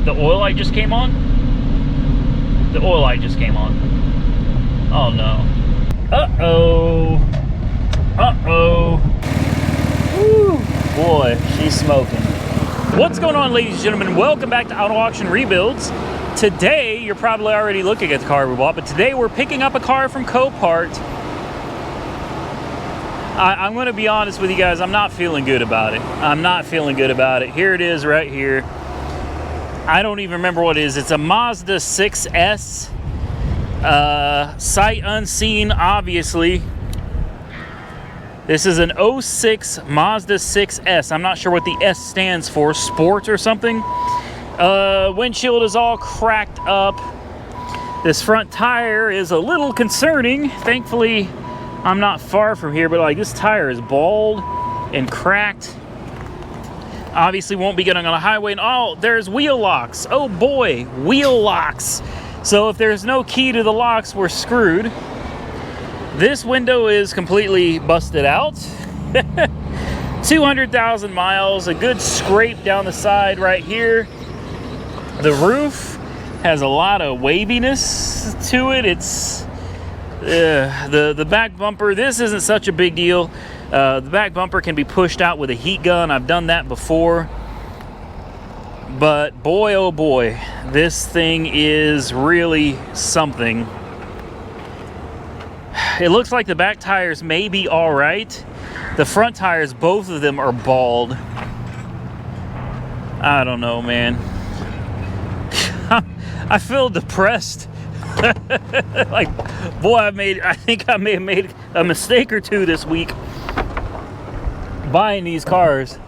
The oil light just came on? The oil light just came on. Oh no. Uh-oh. Uh-oh. Woo. Boy, she's smoking. What's going on, ladies and gentlemen? Welcome back to Auto Auction Rebuilds. Today, you're probably already looking at the car we bought, but today we're picking up a car from Copart. I'm going to be honest with you guys, I'm not feeling good about it. I'm not feeling good about it. Here it is right here. I don't even remember what it is. It's a Mazda 6S. Sight unseen, obviously. This is an 06 Mazda 6S. I'm not sure what the S stands for, sport or something. Windshield is all cracked up. This front tire is a little concerning. Thankfully, I'm not far from here, but like this tire is bald and cracked. Obviously won't be getting on a highway. And oh, there's wheel locks. Oh boy, wheel locks. So if there's no key to the locks, we're screwed. This window is completely busted out. 200,000 miles, a good scrape down the side right here. The roof has a lot of waviness to it. It's the back bumper. This isn't such a big deal. The back bumper can be pushed out with a heat gun. I've done that before. But boy, oh boy, this thing is really something. It looks like the back tires may be all right. The front tires, both of them are bald. I don't know, man. I feel depressed. Like, boy, I think I may have made a mistake or two this week buying these cars.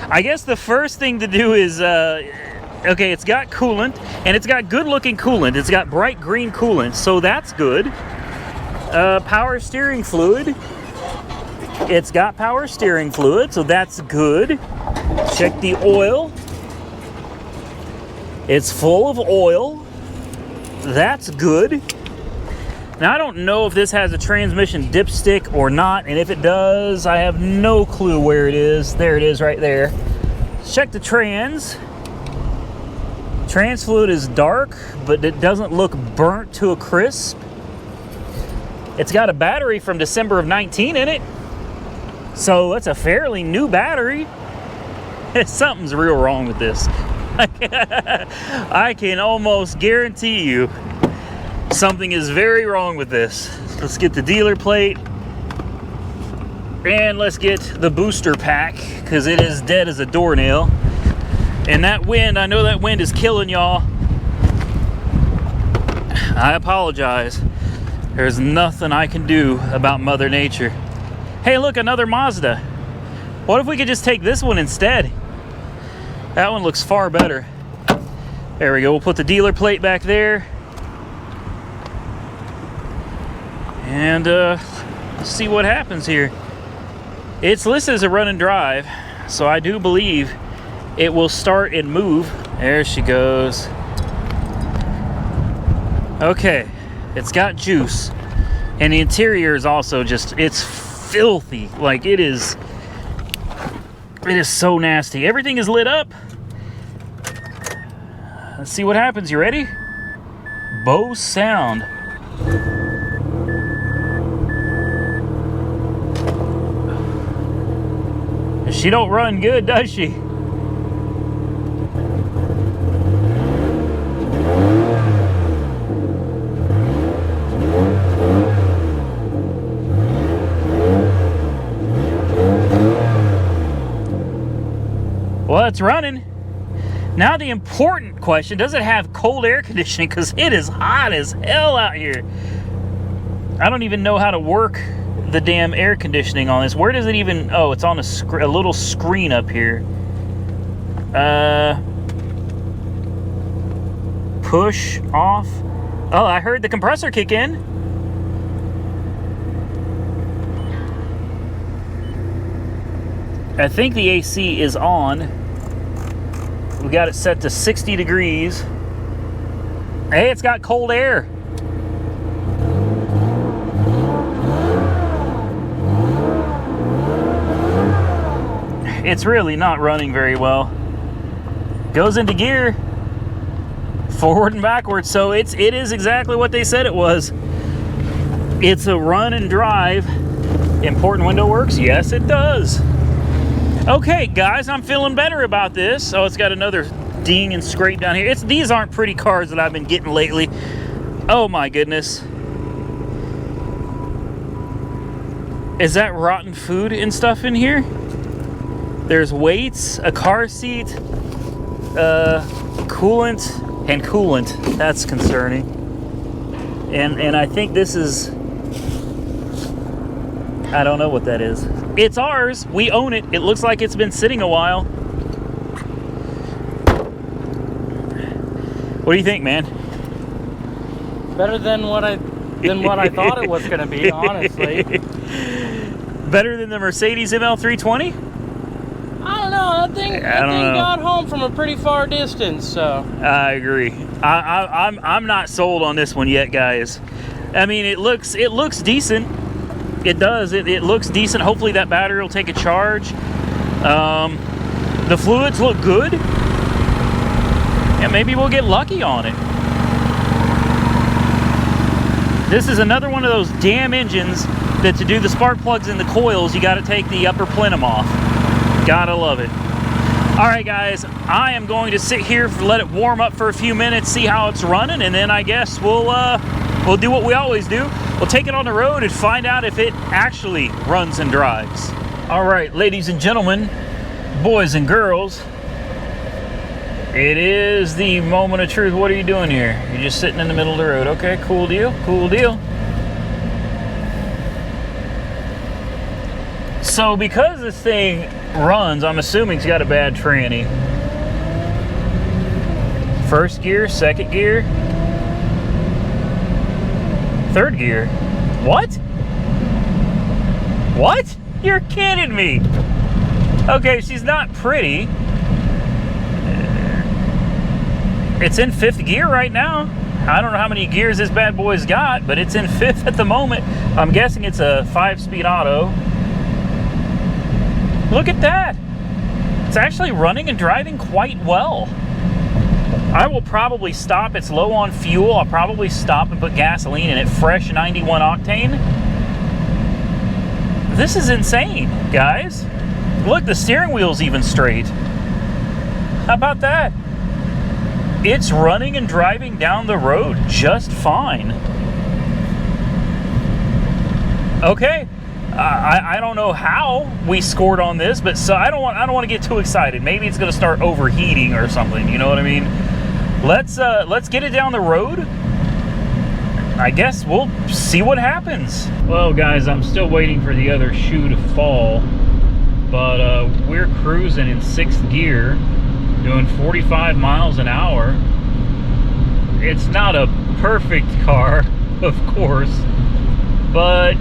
I guess the first thing to do is, okay, it's got coolant, and it's got good looking coolant. It's got bright green coolant, so that's good. Power steering fluid. It's got power steering fluid, so that's good. Check the oil. It's full of oil. That's good. Now, I don't know if this has a transmission dipstick or not, and if it does, I have no clue where it is. There it is right there. Check the trans. Trans fluid is dark, but it doesn't look burnt to a crisp. It's got a battery from December of 19 in it, so it's a fairly new battery. Something's real wrong with this. I can almost guarantee you something is very wrong with this. Let's get the dealer plate and let's get the booster pack, because it is dead as a doornail. And that wind, I know that wind is killing y'all. I apologize. There's nothing I can do about Mother Nature. Hey, look, another Mazda. What if we could just take this one instead? That one looks far better. There we go. We'll put the dealer plate back there. And let's see what happens here. It's listed as a run and drive, so I do believe it will start and move. There she goes. Okay, it's got juice. And the interior is also just, it's filthy. Like, it is so nasty. Everything is lit up. Let's see what happens. You ready? Bose sound. She don't run good, does she? Well, it's running. Now the important question, does it have cold air conditioning? Because it is hot as hell out here. I don't even know how to work the damn air conditioning on this. Where does it even... Oh, it's on a little screen up here. Push off. Oh, I heard the compressor kick in. I think the AC is on. We got it set to 60 degrees. Hey, it's got cold air. It's really not running very well. Goes into gear. forward and backwards. So it is exactly what they said it was. It's a run and drive. Important window works? Yes, it does. Okay, guys, I'm feeling better about this. Oh, it's got another ding and scrape down here. These aren't pretty cars that I've been getting lately. Oh my goodness. Is that rotten food and stuff in here? There's weights, a car seat, coolant, and coolant. That's concerning. And I think this is, I don't know what that is. It's ours. We own it. It looks like it's been sitting a while. What do you think, man? Better than what I thought it was going to be, honestly. Better than the Mercedes ML320? I don't know. That thing got home from a pretty far distance, so. I agree. I'm not sold on this one yet, guys. I mean, it looks decent. It does. It looks decent. Hopefully that battery will take a charge. The fluids look good. And maybe we'll get lucky on it. This is another one of those damn engines that to do the spark plugs in the coils, you got to take the upper plenum off. Gotta love it. All right, guys, I am going to sit here, let it warm up for a few minutes, see how it's running, and then I guess we'll do what we always do. We'll take it on the road and find out if it actually runs and drives. All right, ladies and gentlemen, boys and girls, it is the moment of truth. What are you doing here? You're just sitting in the middle of the road. Okay, cool deal, cool deal. So because this thing runs, I'm assuming it's got a bad tranny. First gear, second gear, third gear. What? What? You're kidding me. Okay, she's not pretty. It's in fifth gear right now. I don't know how many gears this bad boy's got, but it's in fifth at the moment. I'm guessing it's a 5-speed auto. Look at that. It's actually running and driving quite well. I will probably stop. It's low on fuel. I'll probably stop and put gasoline in it, fresh 91 octane. This is insane, guys. Look, the steering wheel's even straight. How about that? It's running and driving down the road just fine. Okay. I don't know how we scored on this, but so I don't want to get too excited. Maybe it's going to start overheating or something. You know what I mean? Let's get it down the road. I guess we'll see what happens. Well, guys, I'm still waiting for the other shoe to fall, but we're cruising in 6th gear, doing 45 miles an hour. It's not a perfect car, of course, but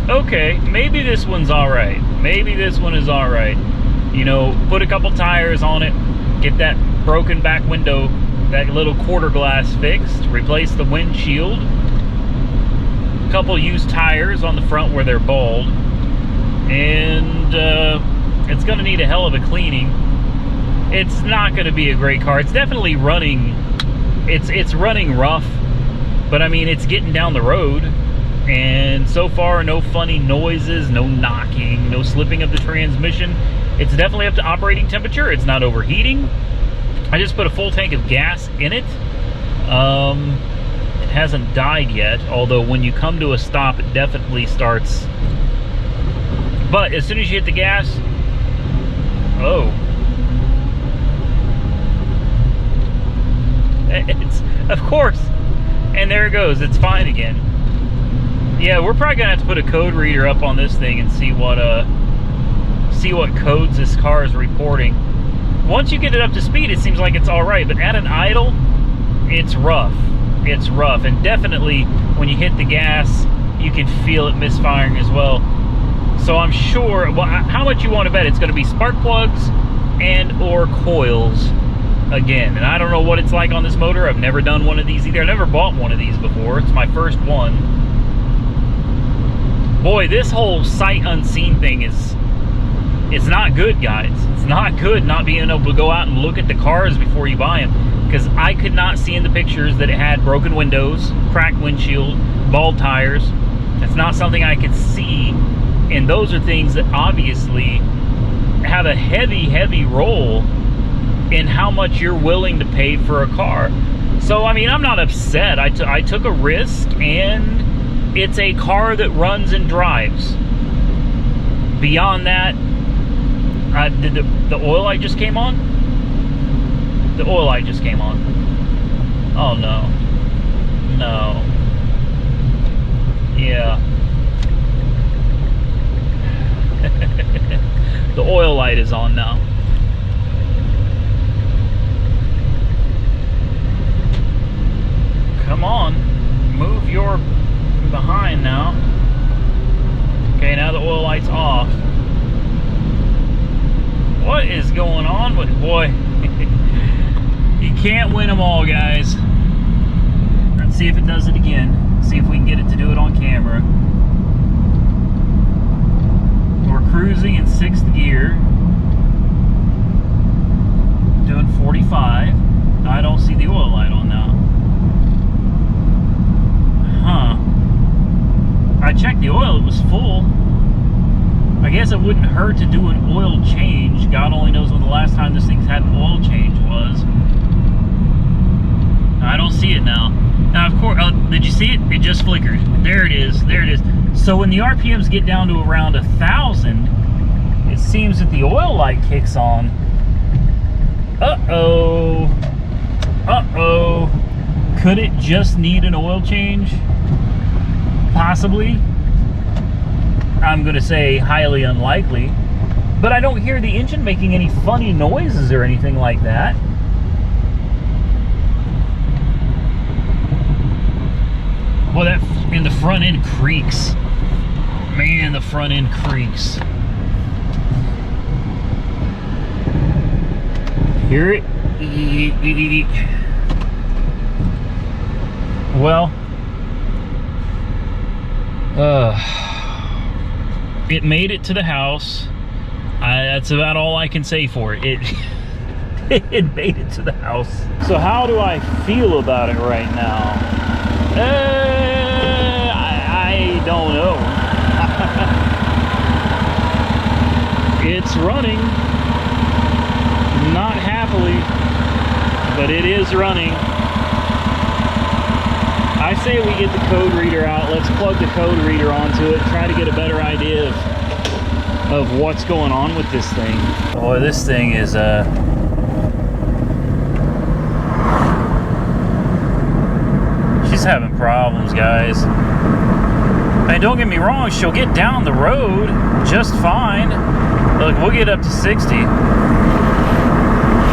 okay, maybe this one's all right. Maybe this one is all right. You know, put a couple tires on it, get that broken back window, that little quarter glass fixed, replace the windshield, a couple used tires on the front where they're bald, and it's going to need a hell of a cleaning. It's not going to be a great car. It's definitely running. It's running rough, but I mean, it's getting down the road. And so far, no funny noises, no knocking, no slipping of the transmission. It's definitely up to operating temperature. It's not overheating. I just put a full tank of gas in it. It hasn't died yet, although when you come to a stop, it definitely starts. But as soon as you hit the gas, oh. It's, of course. And there it goes. It's fine again. Yeah, we're probably gonna have to put a code reader up on this thing and see what codes this car is reporting. Once you get it up to speed, it seems like it's all right, but at an idle, it's rough. It's rough, and definitely when you hit the gas, you can feel it misfiring as well. So I'm sure. Well, how much you want to bet it's going to be spark plugs and or coils again? And I don't know what it's like on this motor. I've never done one of these either. I've never bought one of these before. It's my first one. Boy, this whole sight unseen thing it's not good, guys. It's not good not being able to go out and look at the cars before you buy them. because I could not see in the pictures that it had broken windows, cracked windshield, bald tires. That's not something I could see, and those are things that obviously have a heavy role in how much you're willing to pay for a car. So I mean, I'm not upset. I took a risk, and it's a car that runs and drives. Beyond that, did the oil light just came on? The oil light just came on. Oh no. No. Yeah. The oil light is on now. Come on. Move your behind now. Okay, now the oil light's off. What is going on with, boy? You can't win them all, guys. Let's see if it does it again. See if we can get it to do it on camera. We're cruising in 6th gear. Doing 45. I don't see the oil light on now. Huh. I checked the oil, it was full. I guess it wouldn't hurt to do an oil change. God only knows when the last time this thing's had an oil change was. I don't see it now. Now, of course, did you see it? It just flickered. There it is. There it is. So when the RPMs get down to around 1,000, it seems that the oil light kicks on. Uh-oh. Uh-oh. Could it just need an oil change? Possibly. I'm going to say highly unlikely. But I don't hear the engine making any funny noises or anything like that. Well, that in the front end creaks. Man, the front end creaks. Hear it? Well, it made it to the house. That's about all I can say for it. It made it to the house. So how do I feel about it right now? I don't know. It's running. Not happily, but it is running. I say we get the code reader out. Let's plug the code reader onto it, try to get a better idea of what's going on with this thing. Boy, this thing is she's having problems, guys. And don't get me wrong, she'll get down the road just fine. Look, we'll get up to 60. You know what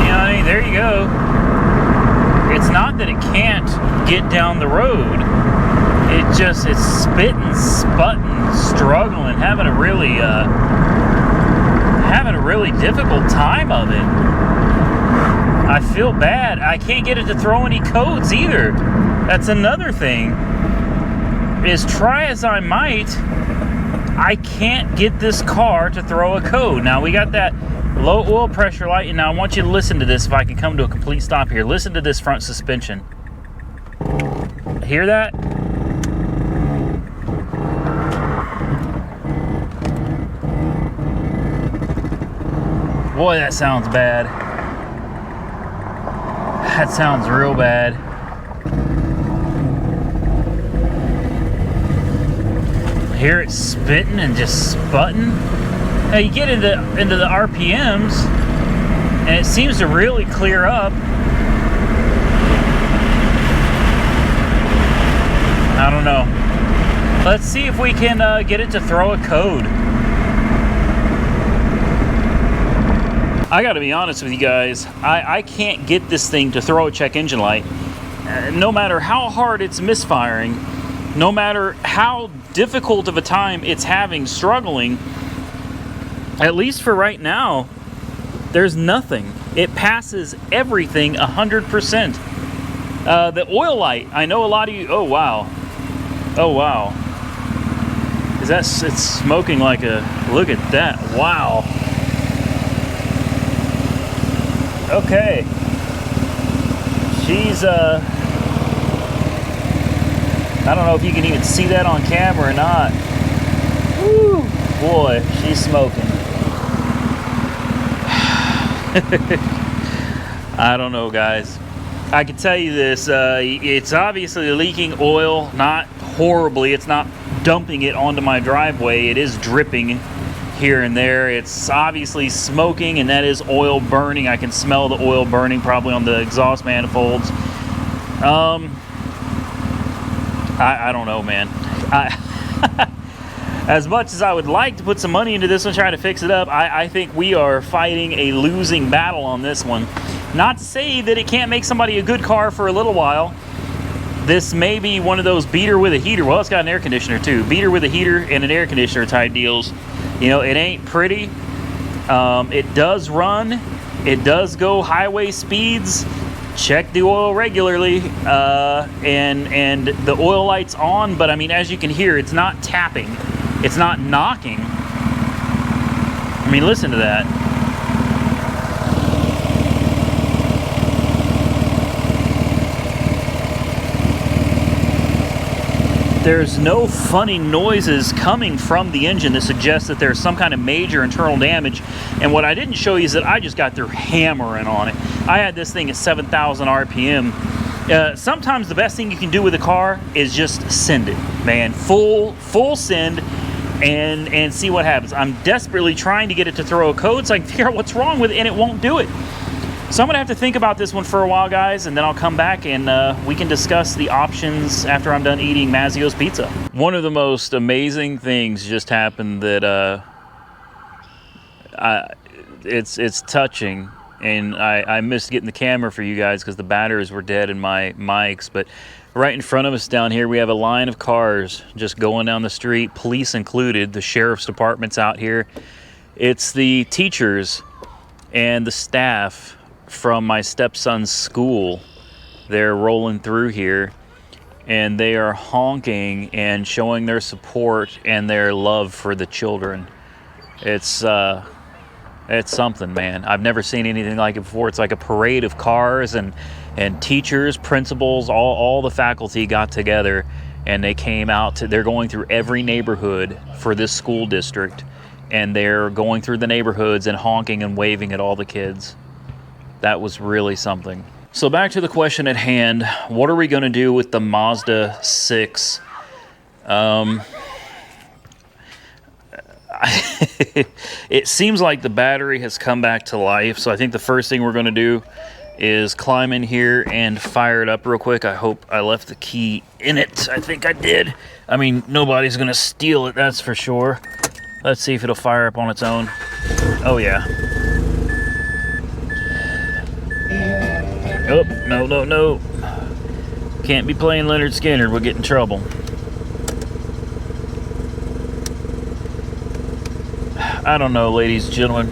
I mean? There you go. It's not that it can't get down the road. It's spitting, sputting, struggling, having a really difficult time of it. I feel bad. I can't get it to throw any codes either. That's another thing. Is try as I might, I can't get this car to throw a code. Now we got that low oil pressure light, and now I want you to listen to this if I can come to a complete stop here. Listen to this front suspension. Hear that? Boy, that sounds bad. That sounds real bad. Hear it spitting and just sputting. Now you get into the RPMs, and it seems to really clear up. I don't know. Let's see if we can get it to throw a code. I gotta be honest with you guys, I can't get this thing to throw a check engine light. No matter how hard it's misfiring, no matter how difficult of a time it's having struggling, at least for right now, there's nothing. It passes everything 100%. The oil light, I know a lot of you, oh wow. Oh wow. It's smoking like a, look at that, wow. Okay. she's I don't know if you can even see that on camera or not. Woo, boy, she's smoking. I don't know, guys. I can tell you this, it's obviously leaking oil, not horribly. It's not dumping it onto my driveway. It is dripping here and there. It's obviously smoking, and that is oil burning. I can smell the oil burning probably on the exhaust manifolds. I don't know, man. As much as I would like to put some money into this one, trying to fix it up, I think we are fighting a losing battle on this one. Not to say that it can't make somebody a good car for a little while. This may be one of those beater with a heater. Well, it's got an air conditioner too. Beater with a heater and an air conditioner type deals. You know, it ain't pretty. It does run. It does go highway speeds. Check the oil regularly, and the oil light's on, but I mean, as you can hear, it's not tapping, it's not knocking. I mean, listen to that. There's no funny noises coming from the engine that suggests that there's some kind of major internal damage. And what I didn't show you is that I just got through hammering on it. I had this thing at 7,000 RPM. Sometimes the best thing you can do with a car is just send it, man. Full send and see what happens. I'm desperately trying to get it to throw a code so I can figure out what's wrong with it, and it won't do it. So I'm gonna have to think about this one for a while, guys, and then I'll come back and we can discuss the options after I'm done eating Mazzio's pizza. One of the most amazing things just happened that it's touching, and I missed getting the camera for you guys because the batteries were dead in my mics, but right in front of us down here we have a line of cars just going down the street, police included. The sheriff's department's out here. It's the teachers and the staff from my stepson's school. They're rolling through here, and they are honking and showing their support and their love for the children. It's something, man. I've never seen anything like it before. It's like a parade of cars, and teachers, principals, all the faculty got together, and they came out they're going through every neighborhood for this school district, and they're going through the neighborhoods and honking and waving at all the kids. That was really something. So back to the question at hand. What are we going to do with the Mazda 6? It seems like the battery has come back to life. So I think the first thing we're going to do is climb in here and fire it up real quick. I hope I left the key in it. I think I did. I mean, nobody's going to steal it, that's for sure. Let's see if it'll fire up on its own. Oh, yeah. Oh, no. Can't be playing Leonard Skinner. We'll get in trouble. I don't know, ladies and gentlemen.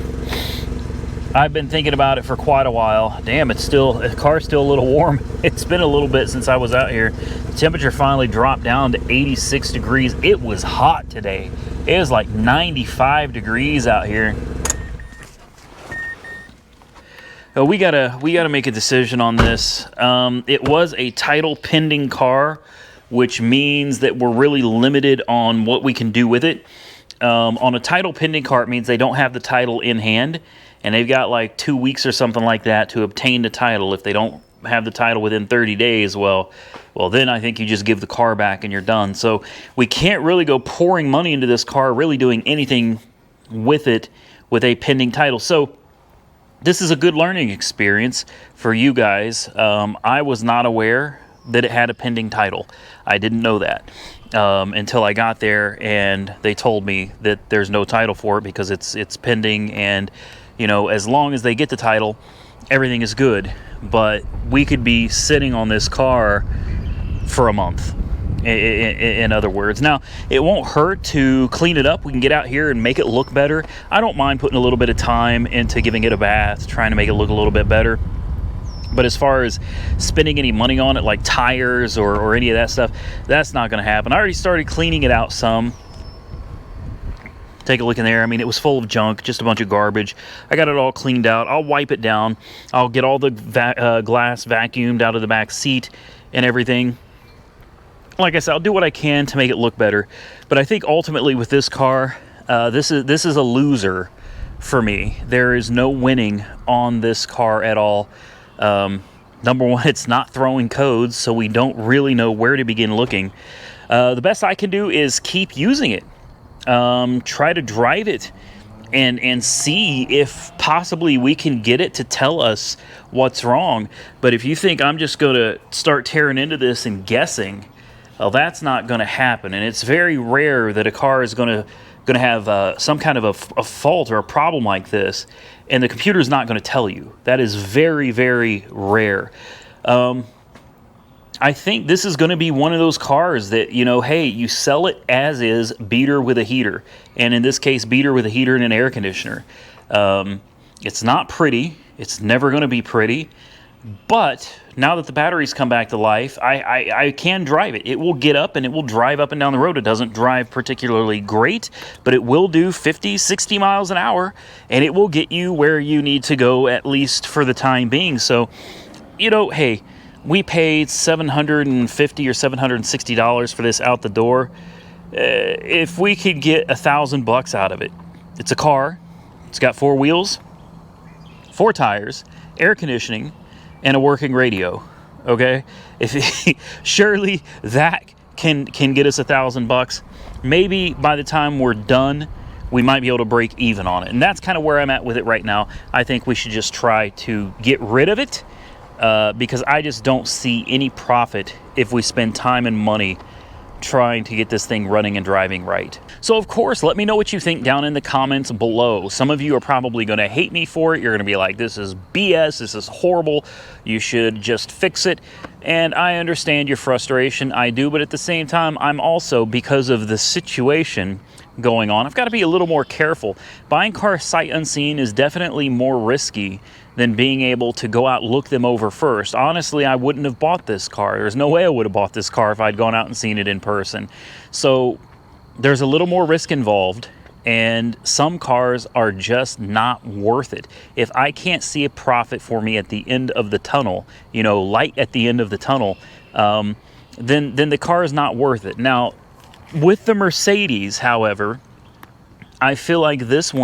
I've been thinking about it for quite a while. Damn, the car's still a little warm. It's been a little bit since I was out here. The temperature finally dropped down to 86 degrees. It was hot today. It was like 95 degrees out here. We gotta make a decision on this. It was a title pending car, which means that we're really limited on what we can do with it. On a title pending car, it means they don't have the title in hand, and they've got like 2 weeks or something like that to obtain the title. If they don't have the title within 30 days, well, then I think you just give the car back and you're done. So we can't really go pouring money into this car, really doing anything with it with a pending title. So this is a good learning experience for you guys. I was not aware that it had a pending title. I didn't know that until I got there and they told me that there's no title for it because it's pending, and you know, as long as they get the title, everything is good. But we could be sitting on this car for a month. In other words, now it won't hurt to clean it up. We can get out here and make it look better. I don't mind putting a little bit of time into giving it a bath, trying to make it look a little bit better. But as far as spending any money on it, like tires or any of that stuff, that's not going to happen. I already started cleaning it out some Take a look in there. I mean, it was full of junk, just a bunch of garbage. I got it all cleaned out. I'll wipe it down. I'll get all the glass vacuumed out of the back seat and everything. Like I said, I'll do what I can to make it look better. But I think ultimately with this car, this is a loser for me. There is no winning on this car at all. Number one, it's not throwing codes, so we don't really know where to begin looking. The best I can do is keep using it. Try to drive it and see if possibly we can get it to tell us what's wrong. But if you think I'm just going to start tearing into this and guessing, well, that's not going to happen. And it's very rare that a car is going to have some kind of a fault or a problem like this, and the computer is not going to tell you. That is very, very rare. I think this is going to be one of those cars that, you know, hey, you sell it as is, beater with a heater. And in this case, beater with a heater and an air conditioner. It's not pretty. It's never going to be pretty. But now that the batteries come back to life, I can drive it. It will get up and it will drive up and down the road. It doesn't drive particularly great, but it will do 50, 60 miles an hour, and it will get you where you need to go, at least for the time being. So, you know, hey, we paid $750 or $760 for this out the door. If we could get $1,000 out of it, it's a car. It's got 4 wheels, 4 tires, air conditioning, and a working radio. Okay, surely that can get us $1,000. Maybe by the time we're done, we might be able to break even on it. And that's kind of where I'm at with it right now. I think we should just try to get rid of it. Because I just don't see any profit if we spend time and money trying to get this thing running and driving right. So of course, let me know what you think down in the comments below. Some of you are probably going to hate me for it. You're going to be like, this is BS, this is horrible, you should just fix it. And I understand your frustration, I do, but at the same time, I'm also, because of the situation going on, I've got to be a little more careful. Buying cars sight unseen is definitely more risky than being able to go out and look them over first. Honestly, I wouldn't have bought this car. There's no way I would have bought this car if I'd gone out and seen it in person. So there's a little more risk involved, and some cars are just not worth it. If I can't see a profit for me at the end of the tunnel, you know, light at the end of the tunnel, then the car is not worth it. Now, with the Mercedes, however, I feel like this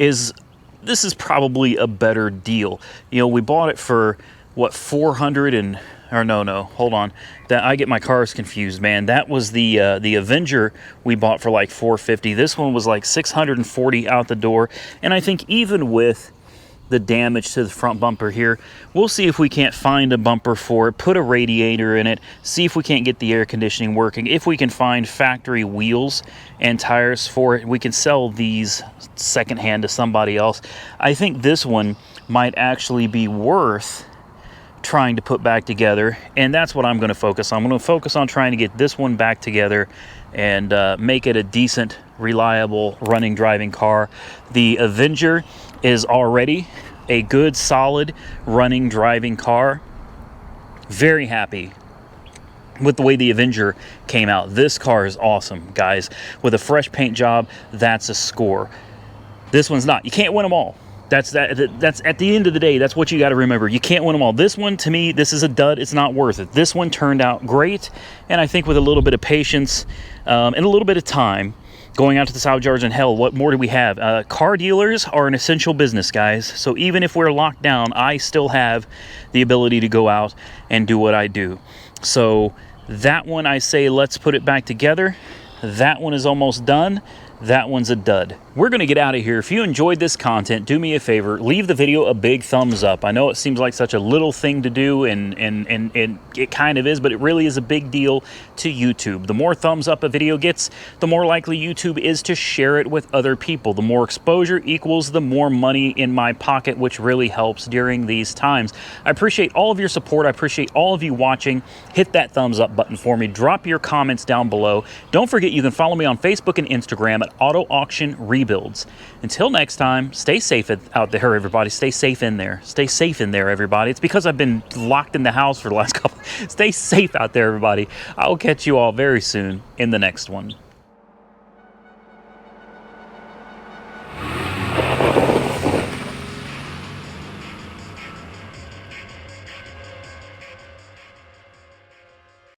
is probably a better deal. You know, we bought it for what, 400 and, or no, hold on. That I get my cars confused, man. That was the Avenger we bought for like 450. This one was like 640 out the door. And I think even with the damage to the front bumper here, we'll see if we can't find a bumper for it, put a radiator in it, see if we can't get the air conditioning working. If we can find factory wheels and tires for it, we can sell these secondhand to somebody else. I think this one might actually be worth trying to put back together, and that's what I'm going to focus on. I'm going to focus on trying to get this one back together and make it a decent, reliable, running, driving car. The Avenger is already a good, solid, running, driving car. Very happy with the way the Avenger came out. This car is awesome, guys. With a fresh paint job, that's a score. This one's not. You can't win them all. That's at the end of the day, that's what you got to remember. You can't win them all. This one, to me, this is a dud. It's not worth it. This one turned out great, and I think with a little bit of patience and a little bit of time, going out to the salvage yards and hell, what more do we have? Car dealers are an essential business, guys. So even if we're locked down, I still have the ability to go out and do what I do. So that one, I say, let's put it back together. That one is almost done. That one's a dud. We're going to get out of here. If you enjoyed this content, do me a favor, leave the video a big thumbs up. I know it seems like such a little thing to do, and it kind of is, but it really is a big deal to YouTube. The more thumbs up a video gets, the more likely YouTube is to share it with other people. The more exposure equals the more money in my pocket, which really helps during these times. I appreciate all of your support. I appreciate all of you watching. Hit that thumbs up button for me. Drop your comments down below. Don't forget, you can follow me on Facebook and Instagram at Auto Auction Rebuilds. Until next time, stay safe out there, everybody. Stay safe in there. Stay safe in there, everybody. It's because I've been locked in the house for the last couple. Stay safe out there, everybody. I'll catch you all very soon in the next one.